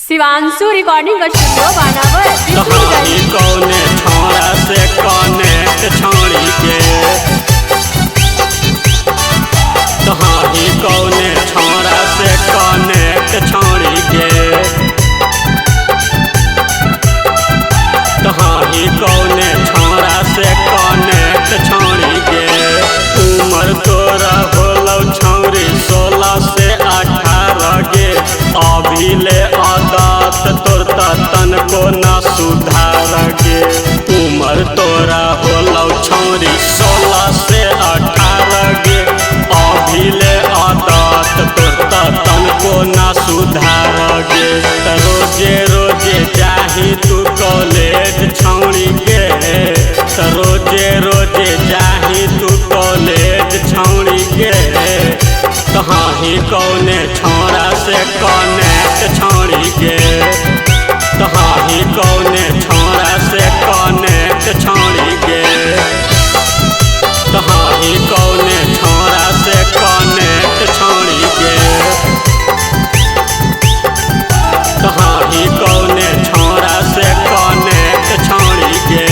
Shivanshu recording studio बानावर कौने छोड़ा से कनेक्ट छोड़ी के कहानी कौने छोड़ा से कनेक्ट छोड़ी के कहानी कौने छोड़ा से कनेक्ट छोड़ी के उम्र तोरा होलो छौरी 16 से 18 गे अभी ले आदत तोर तन को न सुधार गे उम्र तोरा होलो छौरी 16 से 18 गे अभी ले आदत तोर तन को न सुधार गे रोजे रोजे जाही तू कॉलेज छौरी के रोजे रोजे जाही तू कॉलेज छौरी के कहानी कौने छोड़ा से कनेक्ट छोड़ी के कहानी कौने छोड़ा से कनेक्ट छोड़ी के कहानी कौने छोड़ा से कनेक्ट छोड़ी के कहानी कौने छोड़ा से कनेक्ट छोड़ी के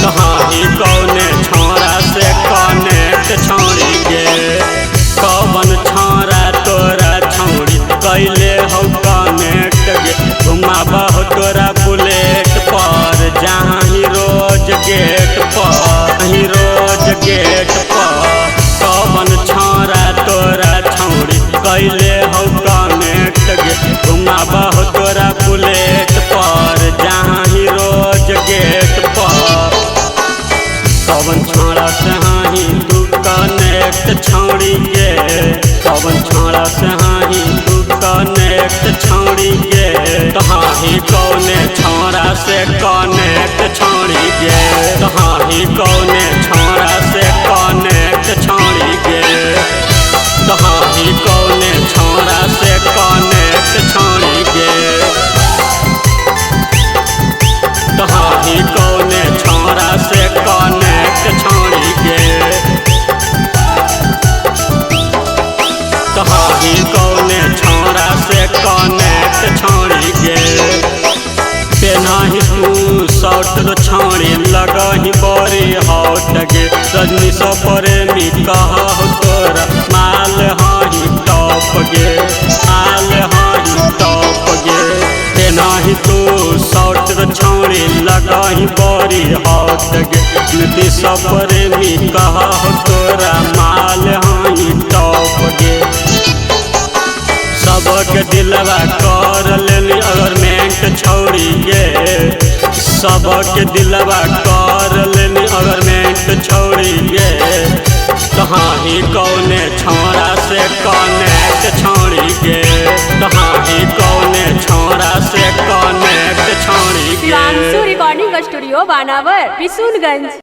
कहानी कौने छोड़ा से कनेक्ट छोड़ी के कौन छोरा तोरा छौड़ी कैले हो कनेक्ट गे घुमाबा हो तोरा बुलेट पर जहाँ ही रोज गेट पर ही रोज गेट पर कौन छोरा तोरा छौड़ी कैले हो कनेक्ट गे घुमाबा हो तोरा बुलेट पर जहाँ ही रोज गेट पर कौन छोड़ा से हाही तू कनेक्ट छोड़ी के कौन छोड़ा से हाही तू कनेक्ट छोड़ी के कहानी कौने छोड़ा से कनेक्ट छोड़ी के कहानी कौने छोड़ा से कनेक्ट छोड़ी के कहानी कौने छोड़ा से कनेक्ट छोड़ी के कहानी कौने छोड़ा से कनेक्ट छोड़ी के कहानी कौने छोड़ा से कनेक्ट छोड़ी के पेनाही तू शर्ट छोड़ी लगही बड़ी हॉट गे रजनी सो प्रेमी कहा हो तोरा माल हाही टॉप गे माल हाही टॉप गे पेनाही तू शर्ट छोड़ी लगही बड़ी हॉट गे नीतीश प्रेमी कहा हो तोरा माल हाही टॉप गे सबके दिलवा कर लेनी अगरमेंट छोड़ी गे सबके दिलवा कर लेनी अगरमेंट छोड़ी गे कहानी कौने छोड़ा से कनेक्ट छोड़ी गे कहानी कौने छोड़ा से कनेक्ट छोड़ी गे शिवांशु रिकॉर्डिंग स्टूडियो बानावर बिशुनगंज।